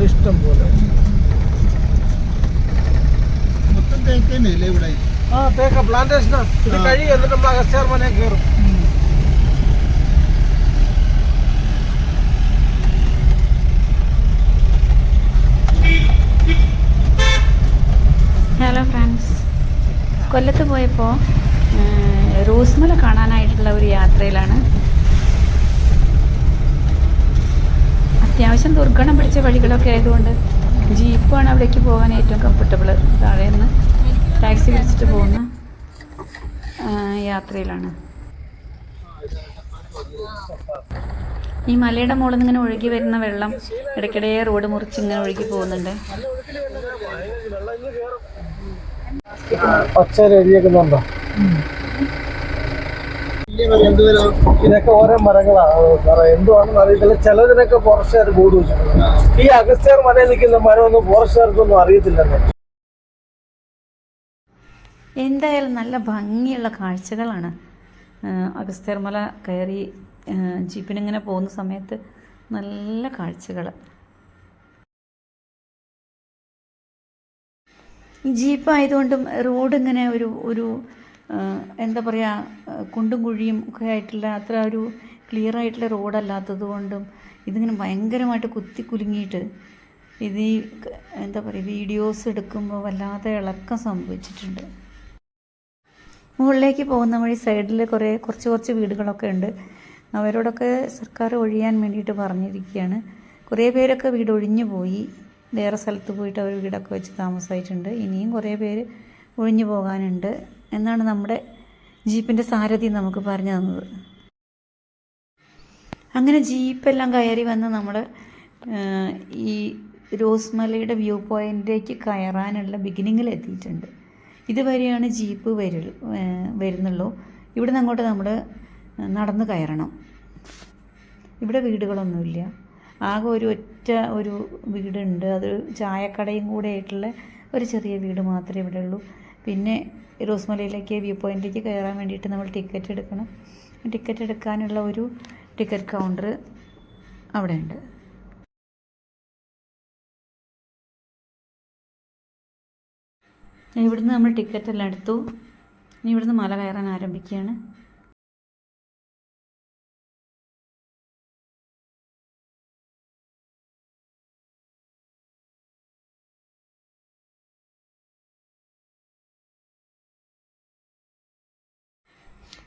ഇഷ്ടം പോലെ മൊത്തം തേക്കല്ലേ ഇവിടെ. ആ തേക്ക പ്ലാന്റേഷനാ. ഇത് കഴിയും, എന്നിട്ട് നമ്മൾ അഗസ്ത്യാർ മന കയറും. ഹലോ ഫ്രണ്ട്സ്, കൊല്ലത്ത് പോയപ്പോൾ റോസ്മല കാണാനായിട്ടുള്ള ഒരു യാത്രയിലാണ്. അത്യാവശ്യം ദുർഘടം പിടിച്ച വഴികളൊക്കെ ആയതുകൊണ്ട് ജീപ്പാണ് അവിടേക്ക് പോകാൻ ഏറ്റവും കംഫർട്ടബിൾ. താഴെ നിന്ന് ടാക്സി വിളിച്ചിട്ട് പോകുന്ന യാത്രയിലാണ്. ഈ മലയുടെ മുകളിൽ നിന്ന് ഇങ്ങനെ ഒഴുകി വരുന്ന വെള്ളം ഇടയ്ക്കിടെ റോഡ് മുറിച്ച് ഇങ്ങനെ ഒഴുകി പോകുന്നുണ്ട്. പച്ചരിക്കുന്നുണ്ടോ? ഇതൊക്കെ ഓരോ മരങ്ങളാണ് സാറേ. എന്തുവാണെന്ന് അറിയത്തില്ല. ചിലതിനൊക്കെ ഫോറസ്റ്റുകാർ ബോർഡ് വെച്ചിട്ടുണ്ട്. ഈ അഗസ്ത്യാർ മലയിൽ നിൽക്കുന്ന മരമൊന്നും ഫോറസ്റ്റുകാർക്കൊന്നും അറിയത്തില്ലെന്ന്. എന്തായാലും നല്ല ഭംഗിയുള്ള കാഴ്ചകളാണ്. അഗസ്ത്യാർ മല കയറി ജീപ്പിനിങ്ങനെ പോകുന്ന സമയത്ത് നല്ല കാഴ്ചകൾ. ജീപ്പ് ആയതുകൊണ്ടും റോഡ് ഇങ്ങനെ ഒരു എന്താ പറയുക, കുണ്ടും കുഴിയും ഒക്കെ ആയിട്ടുള്ള അത്ര ഒരു ക്ലിയർ ആയിട്ടുള്ള റോഡല്ലാത്തത് കൊണ്ടും ഇതിങ്ങനെ ഭയങ്കരമായിട്ട് കുത്തി കുലുങ്ങിയിട്ട് ഇത് എന്താ പറയുക, വീഡിയോസ് എടുക്കുമ്പോൾ വല്ലാതെ ഇളക്കം സംഭവിച്ചിട്ടുണ്ട്. മുകളിലേക്ക് പോകുന്ന വഴി സൈഡിൽ കുറച്ച് വീടുകളൊക്കെ ഉണ്ട്. അവരോടൊക്കെ സർക്കാർ ഒഴിയാൻ വേണ്ടിയിട്ട് പറഞ്ഞിരിക്കുകയാണ്. കുറേ പേരൊക്കെ വീട് ഒഴിഞ്ഞു പോയി, വേറെ സ്ഥലത്ത് പോയിട്ട് അവർ വീടൊക്കെ വെച്ച് താമസമായിട്ടുണ്ട്. ഇനിയും കുറേ പേര് ഒഴിഞ്ഞു പോകാനുണ്ട് എന്നാണ് നമ്മുടെ ജീപ്പിൻ്റെ സാരഥി നമുക്ക് പറഞ്ഞു തന്നത്. അങ്ങനെ ജീപ്പെല്ലാം കയറി വന്ന് നമ്മൾ ഈ റോസ്മലയുടെ വ്യൂ പോയിൻറ്റിലേക്ക് കയറാനുള്ള ബിഗിനിങ്ങിൽ എത്തിയിട്ടുണ്ട്. ഇതുവരെയാണ് ജീപ്പ് വരുന്നുള്ളൂ. ഇവിടെ നിന്ന് അങ്ങോട്ട് നമ്മൾ നടന്ന് കയറണം. ഇവിടെ വീടുകളൊന്നുമില്ല. ആകെ ഒറ്റ വീടുണ്ട്. അത് ചായക്കടയും കൂടെ ആയിട്ടുള്ള ഒരു ചെറിയ വീട് മാത്രമേ ഇവിടെ ഉള്ളൂ. പിന്നെ റോസ്മലയിലേക്ക് വ്യൂ പോയിൻറ്റിലേക്ക് കയറാൻ വേണ്ടിയിട്ട് നമ്മൾ ടിക്കറ്റ് എടുക്കണം. ടിക്കറ്റ് എടുക്കാനുള്ള ഒരു ടിക്കറ്റ് കൗണ്ടർ അവിടെ ഉണ്ട്. ഇവിടുന്ന് നമ്മൾ ടിക്കറ്റ് എല്ലാം എടുത്തു. ഇനി ഇവിടുന്ന് മല കയറാൻ ആരംഭിക്കുകയാണ്.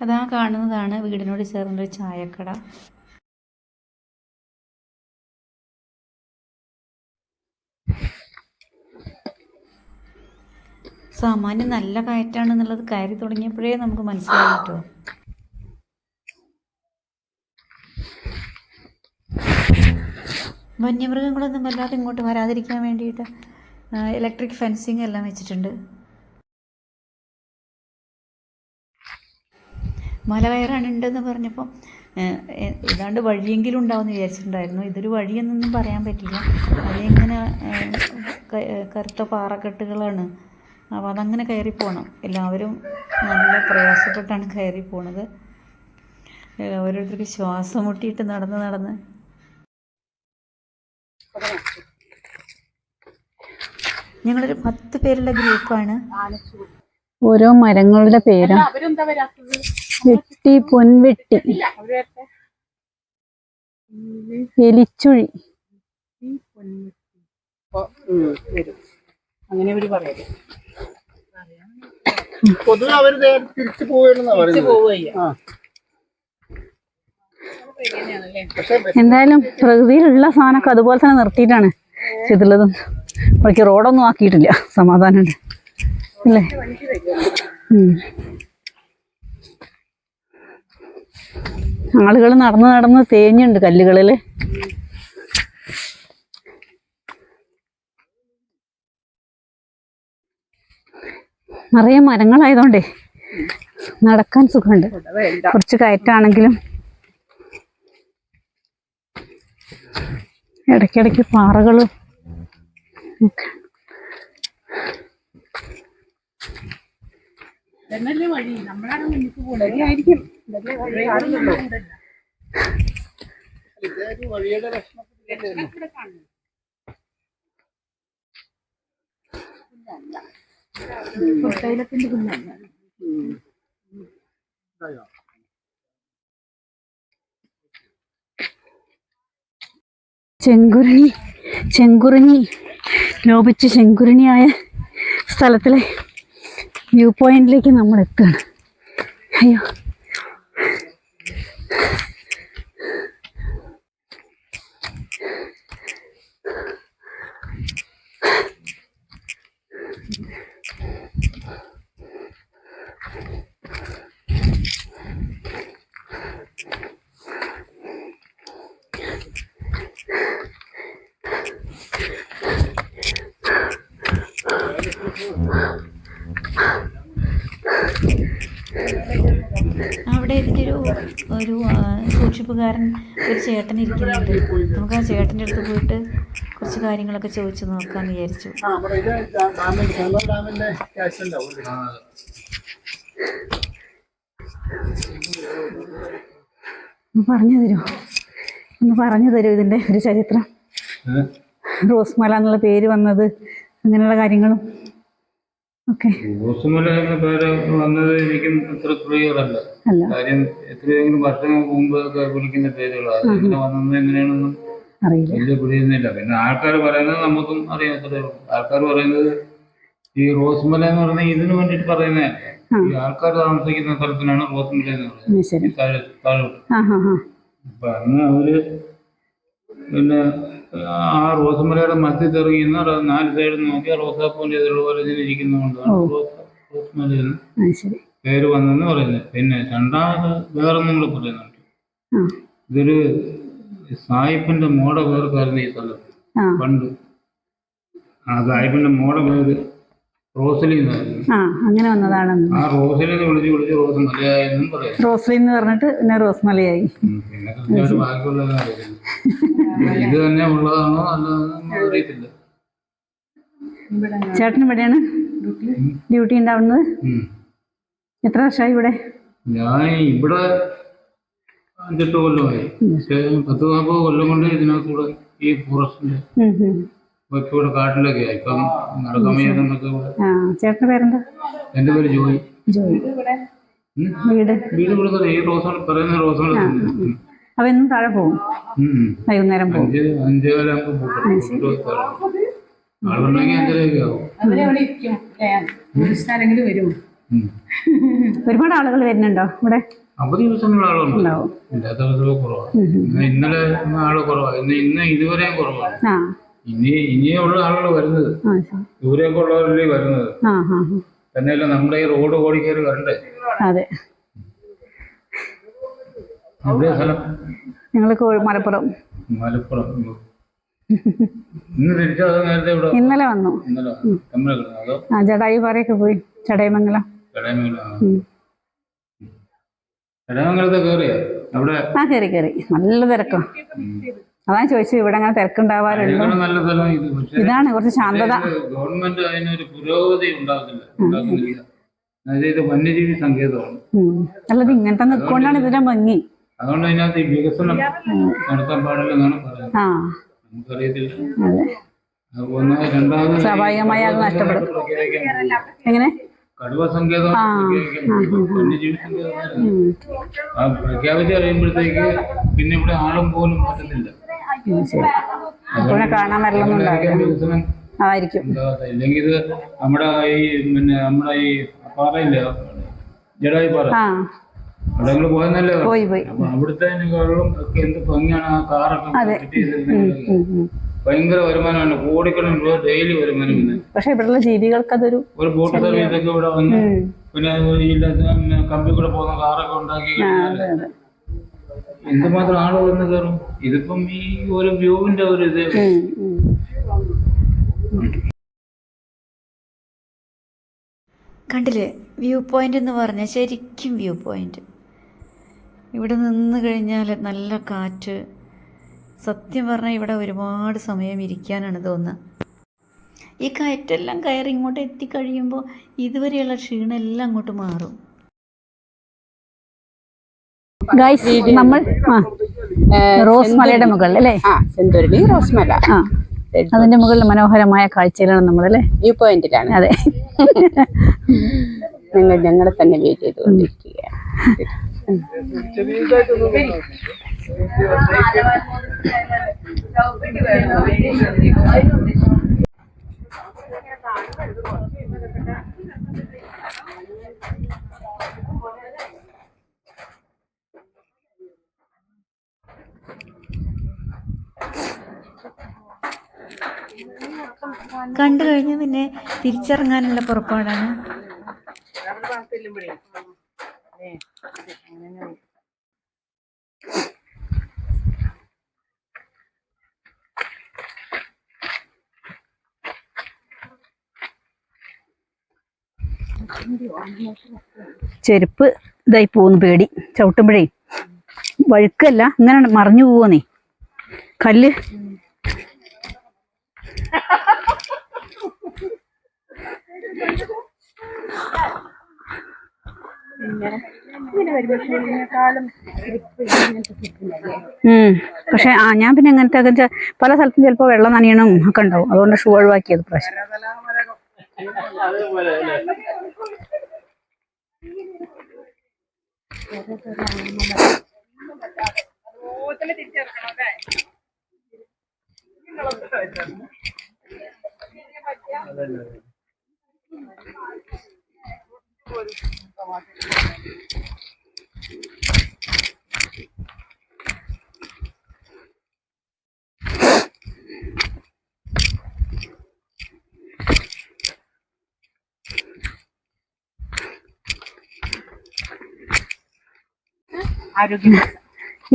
അതാ കാണുന്നതാണ് വീടിനോട് ചേർന്നൊരു ചായക്കട. സാമാന്യം നല്ല കയറ്റാണെന്നുള്ളത് കയറി തുടങ്ങിയപ്പോഴേ നമുക്ക് മനസ്സിലായി കേട്ടോ. വന്യമൃഗങ്ങളൊന്നും വല്ലാതെ ഇങ്ങോട്ട് വരാതിരിക്കാൻ വേണ്ടിയിട്ട് ഇലക്ട്രിക് ഫെൻസിങ് എല്ലാം വെച്ചിട്ടുണ്ട്. മല കയറാനുണ്ടെന്ന് പറഞ്ഞപ്പോൾ ഏതാണ്ട് വഴിയെങ്കിലും ഉണ്ടാവുമെന്ന് വിചാരിച്ചിട്ടുണ്ടായിരുന്നു. ഇതൊരു വഴിയെന്നൊന്നും പറയാൻ പറ്റില്ല. വഴിയെങ്ങനെ കറുത്ത പാറക്കെട്ടുകളാണ്. അപ്പോൾ അതങ്ങനെ കയറി പോകണം. എല്ലാവരും നല്ല പ്രയാസപ്പെട്ടാണ് കയറി പോണത്. ഓരോരുത്തർക്ക് ശ്വാസം മുട്ടിയിട്ട് നടന്ന് ഞങ്ങളൊരു 10 പേരുള്ള ഗ്രൂപ്പാണ്. ഓരോ മരങ്ങളുടെ പേരും വെട്ടി, പൊൻവെട്ടി, എലിച്ചുഴി, അങ്ങനെ അവര് പറയുന്നത്. പൊതുവെ അവര് തിരിച്ചു പോവുകയാണ്. എന്തായാലും പ്രകൃതിയിലുള്ള സാധനമൊക്കെ അതുപോലെ തന്നെ നിർത്തിയിട്ടാണ് ചെയ്തുള്ളതും. അവർക്ക് റോഡൊന്നും ആക്കിയിട്ടില്ല. സമാധാനമുണ്ട് അല്ലേ? ആളുകൾ നടന്ന് തേഞ്ഞുണ്ട് കല്ലുകളിൽ. നിറയെ മരങ്ങളായതുകൊണ്ടേ നടക്കാൻ സുഖമുണ്ട്. കുറച്ച് കയറ്റാണെങ്കിലും ഇടയ്ക്കിടയ്ക്ക് പാറകളും ഒക്കെ. ചെങ്കുറിഞ്ഞി ലോപിച്ച് ചെങ്കുറിഞ്ഞിയായ സ്ഥലത്തിലെ വ്യൂ പോയിന്റിലേക്ക് നമ്മൾ എത്തുകയാണ്. അയ്യോ, അവിടെ എനിക്കൊരു സൂക്ഷിപ്പുകാരൻ ഒരു ചേട്ടൻ ഇരിക്കുന്നുണ്ട്. നമുക്ക് ആ ചേട്ടൻ്റെ അടുത്ത് പോയിട്ട് കുറച്ച് കാര്യങ്ങളൊക്കെ ചോദിച്ചു നോക്കാമെന്ന് വിചാരിച്ചു. ഒന്ന് പറഞ്ഞു തരുമോ ഇതിൻ്റെ ഒരു ചരിത്രം? റോസ്മല എന്നുള്ള പേര് വന്നത്, അങ്ങനെയുള്ള കാര്യങ്ങളും ഒക്കെ. റോസ്മല എന്ന പേര് വന്നത് എനിക്കും അത്ര ക്ലിയർ അല്ല. കാര്യം എത്രയെങ്കിലും വർഷങ്ങൾക്ക് മുമ്പ് വിളിക്കുന്ന പേരുകളാണ്. ഇങ്ങനെ വന്നത് എങ്ങനെയാണെന്നും വലിയ പിടിയുന്നില്ല. പിന്നെ ആൾക്കാർ പറയുന്നത് നമുക്കും അറിയാത്തതേ ഉള്ളൂ. ആൾക്കാർ പറയുന്നത് ഈ റോസ്മല എന്ന് പറഞ്ഞാൽ ഇതിനു വേണ്ടിയിട്ട് പറയുന്നതല്ല. ഈ ആൾക്കാർ താമസിക്കുന്ന സ്ഥലത്തിനാണ് റോസ്മല എന്ന് പറയുന്നത്, താഴോട്ട്. അപ്പൊ അന്ന് അവര് പിന്നെ ആ റോസ്മലയുടെ മധ്യത്തിൽ ഇറങ്ങിയെന്ന് 4 സൈഡിൽ നോക്കിയാൽ റോസാപ്പൂവിന്റെ പോലെ ഇരിക്കുന്നതുകൊണ്ടാണ് റോസ്മല എന്ന് പേര് വന്നെന്ന് പറയുന്നത്. പിന്നെ രണ്ടാമത് വേറൊന്നും കൂടെ പറയുന്നുണ്ട്. ഇതൊരു സായിപ്പിന്റെ മോടെ പേർക്കായിരുന്നു ഈ സ്ഥലത്ത് പണ്ട്. ആ സായിപ്പിന്റെ മോടെ പേര് റോസലി എന്നായിരുന്നു. അങ്ങനെ വന്നതാണ്. ആ റോസലിന്ന് വിളിച്ച് റോസ്മലയായെന്നും പറയാം. റോസലി എന്ന് പറഞ്ഞിട്ട് പിന്നെ റോസ്മലയായി. പിന്നെ കൃത്യമായിട്ട് ബാക്കിയുള്ളതെന്ന് അറിയില്ല. ഇത് തന്നെ ഉള്ളതാണോ അല്ലാതെന്നോ അറിയത്തില്ല. ചേട്ടൻ ഇവിടെയാണ് ഡ്യൂട്ടി ഉണ്ടാവുന്നത്. എത്ര വർഷമായി ഇവിടെ? ഞാൻ ഇവിടെ 5-8 കൊല്ലമായി. 10-40 കൊല്ലം കൊണ്ട് ഇതിനകത്തൂടെ ഈ ഫോറസ്റ്റിന്റെ ഇവിടെ കാട്ടിലൊക്കെ ആയി. ഇപ്പം നടക്കാൻ വയ്യാതൊക്കെ. ചേട്ടന്റെ പേരെന്താ? എന്റെ പേര് ജോയി. വീട് ഇവിടെ ഈ റോസാണ് പറയുന്ന റോസാണ്. അവ എന്നും താഴെ പോകും, വൈകുന്നേരം പോകും. 5-5:15 ആളുണ്ടെങ്കിൽ 5:30 ആവും. ഒരുപാട് ആളുകൾ വരുന്നുണ്ടോ ഇവിടെ? അവധി ദിവസങ്ങളിൽ ആളുണ്ടാവും, ഇല്ലാത്ത ദിവസമൊക്കെ കുറവാണ്. ഇന്നലെ ആള് കുറവാണ്. ഇന്ന് ഇതുവരെയും കുറവാണ്. ഇനിയുള്ള ആളുകൾ വരുന്നത് ദൂരെയൊക്കെ ഉള്ളവരല്ലേ വരുന്നത്. തന്നെയല്ല നമ്മുടെ ഈ റോഡ് ഓടിക്കയറി വരണ്ടേ. അതെ. എവിടെയാ സ്ഥലം? ഞങ്ങൾക്ക് മലപ്പുറം. ഇന്ന് തിരിച്ചോ നേരത്തെ ഇവിടെ? ഇന്നലെ വന്നു. ജടായു പാറയൊക്കെ പോയി. ചടയമംഗലം. ചടയമംഗലത്തെ കേറിയോ അവിടെ? കേറി നല്ല തിരക്കോ. അതാണ് ചോദിച്ചത്, ഇവിടെ അങ്ങനെ തിരക്കുണ്ടാവാറുണ്ടോ? നല്ല സ്ഥലം ഇത്. ഇതാണ് കുറച്ച് ശാന്തത. ഗവൺമെന്റ് അതിനൊരു പുരോഗതി ഉണ്ടാകുന്നില്ല. അതായത് വന്യജീവി സങ്കേതമാണ്. അല്ലത് ഇങ്ങനത്തെ നിൽക്കൊണ്ടാണ് ഇതിന്റെ ഭംഗി. അതുകൊണ്ട് അതിനകത്ത് ഈ വികസനം നടത്താൻ പാടില്ലെന്നാണ് പറയുന്നത്. നമുക്കറിയത്തില്ല. രണ്ടാമത് സ്വാഭാവികമായി അത് നഷ്ടപ്പെടും. എങ്ങനെ? കടുവ സങ്കേതം വന്യജീവി സങ്കേതം പ്രഖ്യാപിച്ച് കഴിയുമ്പോഴത്തേക്ക് പിന്നെ ഇവിടെ ആളും പോലും പറ്റത്തില്ല. കാണാൻ വികസനം ആയിരിക്കും. ഇല്ലെങ്കിൽ ഇത് നമ്മുടെ ഈ പാറയില്ലേ, ജടായി പാറ, അവിടെ ഞങ്ങൾ പോയെന്നല്ലേ. അപ്പൊ അവിടുത്തെ ഒക്കെ എന്ത് ഭംഗിയാണ്. ആ കാറൊക്കെ ഫിറ്റ് ചെയ്തിരുന്നത് ഭയങ്കര വരുമാനമാണ്. കോടിക്കണക്കിന് രൂപ ഡെയിലി വരുമാനം. പക്ഷെ ഇവിടെയുള്ള ജീവികൾക്ക് അതൊരു ഒരു ബോട്ട് സർവീസ് ഒക്കെ ഇവിടെ വന്ന് പിന്നെ കമ്പി കൂടെ പോകുന്ന കാറൊക്കെ ഉണ്ടാക്കി എന്തുമാത്രം ആള് വന്ന് കയറും. ഇതിപ്പം ഈ ഒരു വ്യൂവിന്റെ ഒരു ഇത്. കണ്ടില്ലേ വ്യൂ പോയിന്റ് എന്ന് പറഞ്ഞാൽ ശരിക്കും വ്യൂ പോയിന്റ്. ഇവിടെ നിന്ന് കഴിഞ്ഞാൽ നല്ല കാറ്റ്. സത്യം പറഞ്ഞാൽ ഇവിടെ ഒരുപാട് സമയം ഇരിക്കാനാണ് തോന്നുക. ഈ കയറ്റെല്ലാം കയറി ഇങ്ങോട്ട് എത്തിക്കഴിയുമ്പോൾ ഇതുവരെയുള്ള ക്ഷീണം എല്ലാം അങ്ങോട്ട് മാറും. നമ്മൾ റോസ്മലയുടെ മുകളിൽ അല്ലേ? സെന്തുരുണി റോസ്മല. അതിന്റെ മുകളിൽ മനോഹരമായ കാഴ്ചയിലാണ് നമ്മളല്ലേ? വ്യൂ പോയിന്റിലാണ്. അതെ. ഞങ്ങളെ തന്നെ വെയിറ്റ് ചെയ്തുകൊണ്ടിരിക്കുകയാണ്. കണ്ടു കഴിഞ്ഞ് പിന്നെ തിരിച്ചിറങ്ങാനുള്ള പുറപ്പാടാണ്. ചെരുപ്പ് ഇതായി പോകുന്നു, പേടി ചവിട്ടുമ്പോഴേ. വഴുക്കല്ല, ഇങ്ങനെ മറിഞ്ഞു പോവന്നേ കല്ല്. പക്ഷെ ഞാൻ പിന്നെ അങ്ങനത്തെ പല സ്ഥലത്തും ചിലപ്പോ വെള്ളം നനയണം ഒക്കെ ഉണ്ടാവും. അതുകൊണ്ട് ഷൂ ഒഴിവാക്കിയത് പ്രാവശ്യം.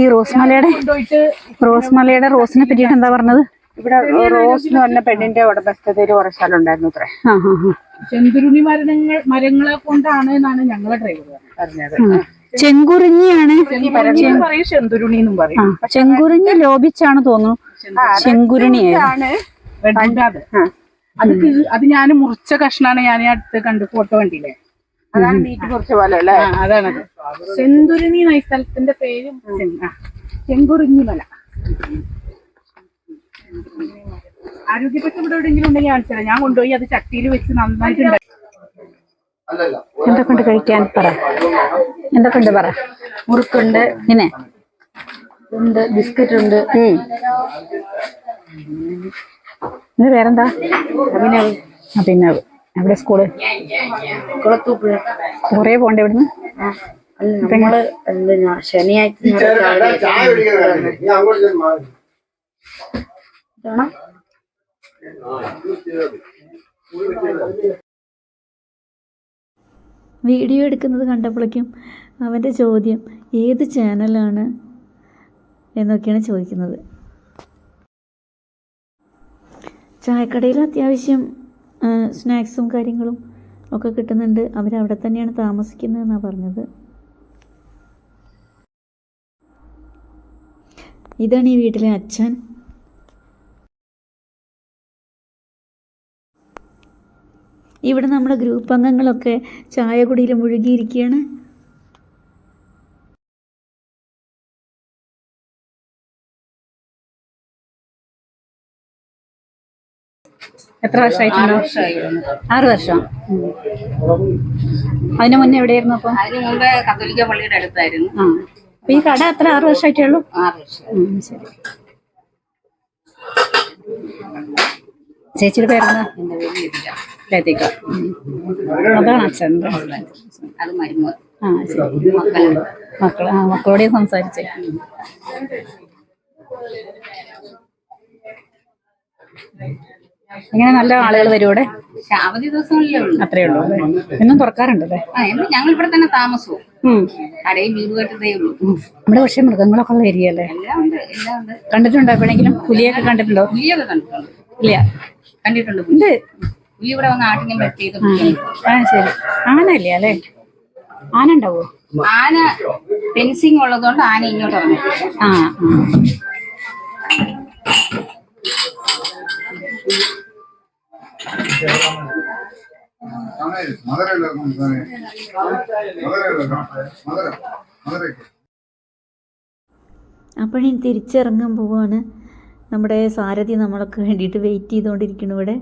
ഈ റോസ്മലയുടെ റോസിനെ പറ്റിയിട്ട് എന്താ പറഞ്ഞത്? ഇവിടെ റോസ് എന്ന് പറഞ്ഞ പെണ്ണിന്റെ ഉടമസ്ഥതയിൽ കുറേ സ്ഥലം ഉണ്ടായിരുന്നു അത്രേ. ചെന്തുരുണി മരങ്ങളെ കൊണ്ടാണ് എന്നാണ് ഞങ്ങളെ ഡ്രൈവർ പറഞ്ഞത്. ചെങ്കുറിഞ്ഞിയാണ്, ചെന്തുരുണി എന്നും പറയും. ചെങ്കുറിഞ്ഞി ലോപിച്ചാണ് തോന്നുന്നു. ചെങ്കുരുണിയാണ് അത് ഞാൻ മുറിച്ച കഷ്ണാണ്. ഞാൻ അടുത്ത് കണ്ടു ഫോട്ടോ കണ്ടില്ലേ? അതാണ് നീറ്റ് കുറച്ച് പോലെ അല്ലേ? അതാണത്. ചെന്തുരുണി എന്ന സ്ഥലത്തിന്റെ പേരും ചെങ്കുറിഞ്ഞി മല. ആരോഗ്യപ്പെട്ട ഇവിടെ എവിടെയെങ്കിലും ഉണ്ടെങ്കിൽ കാണിച്ചാൽ ഞാൻ കൊണ്ടുപോയി അത് ചട്ടിയിൽ വെച്ച് നന്നായിട്ടുണ്ട്. എന്തൊക്കെയുണ്ട് കഴിക്കാൻ പറ? എന്തൊക്കെയുണ്ട് പറ? മുറുക്കുണ്ട്, പിന്നെ ഉണ്ട്, ബിസ്ക്കറ്റ് ഉണ്ട്. ഇത് വേറെന്താ? അഭിനവ്. എവിടെ സ്കൂള്? കുളത്തൂപ്പുഴ. കുറേ പോണ്ടേ ഇവിടുന്ന്? നമ്മള് ശനിയാഴ്ച വീഡിയോ എടുക്കുന്നത് കണ്ടപ്പോഴേക്കും അവൻ്റെ ചോദ്യം ഏത് ചാനലാണ് എന്നൊക്കെയാണ് ചോദിക്കുന്നത്. ചായക്കടയിൽ അത്യാവശ്യം സ്നാക്സും കാര്യങ്ങളും ഒക്കെ കിട്ടുന്നുണ്ട്. അവരവിടെ തന്നെയാണ് താമസിക്കുന്നതെന്നാണ് പറഞ്ഞത്. ഇതാണ് ഈ വീട്ടിലെ അച്ഛൻ. ഇവിടെ നമ്മുടെ ഗ്രൂപ്പ് അംഗങ്ങളൊക്കെ ചായ കുടിയിൽ മുഴുകിയിരിക്കുകയാണ്. എത്ര വർഷമായിട്ടുണ്ടോ? 6 വർഷം. അതിന് മുന്നേ എവിടെയായിരുന്നു? അപ്പം അതിന് മുമ്പ് കത്തോലിക്ക പള്ളിയുടെ അടുത്തായിരുന്നു. അപ്പൊ ഈ കട എത്ര 6 വർഷമായിട്ടേ ഉള്ളൂ? 6 വർഷം. ശരി. ചേച്ചിയുടെ പേരെന്താ? ലതിക. അതാണ് അച്ഛൻ. അത് മരുമോൻ. ശരി. മക്കളോടെ സംസാരിച്ചേ. ഇങ്ങനെ നല്ല ആളുകൾ വരും ഇവിടെ? അവധി ദിവസങ്ങളിലേ ഉള്ളൂ. അത്രേ ഉള്ളൂ. എന്നും തുറക്കാറുണ്ടല്ലേ? ഞങ്ങൾ ഇവിടെ തന്നെ താമസവും കടയും വീട് കെട്ടതേ ഉള്ളൂ. നമ്മുടെ പക്ഷേ മൃഗങ്ങളൊക്കെ ഉള്ള ഏരിയ അല്ലേ? എല്ലാം ഉണ്ട്, എല്ലാം ഉണ്ട്. കണ്ടിട്ടുണ്ടോ എപ്പോഴെങ്കിലും? പുലിയൊക്കെ കണ്ടിട്ടുണ്ടോ? പുലിയൊക്കെ കണ്ടിട്ടുണ്ട്. ഇല്ല, കണ്ടിട്ടുണ്ട്. ഉണ്ട്. പുലി ഇവിടെ വന്ന് ആട്ടിനെ വെട്ടിയത്. ശരി. ആനല്ലേ അല്ലേ? ആന ഉണ്ടാവോ? ആന ഫെൻസിങ് ഉള്ളതുകൊണ്ട് ആന ഇങ്ങോട്ട് ഇറങ്ങി. അപ്പോഴിനി തിരിച്ചിറങ്ങാൻ പോവുകയാണ്. നമ്മുടെ സാരഥി നമ്മൾക്ക് വേണ്ടിയിട്ട് വെയിറ്റ് ചെയ്തുകൊണ്ടിരിക്കുന്നു ഇവിടെ.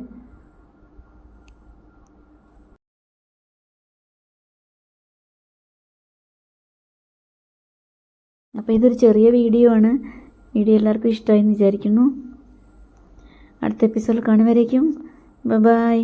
അപ്പോൾ ഇതൊരു ചെറിയ വീഡിയോ ആണ്. വീഡിയോ എല്ലാവർക്കും ഇഷ്ടമായി എന്ന് വിചാരിക്കുന്നു. അടുത്ത എപ്പിസോഡിൽ കാണുവരേക്കും ബൈ.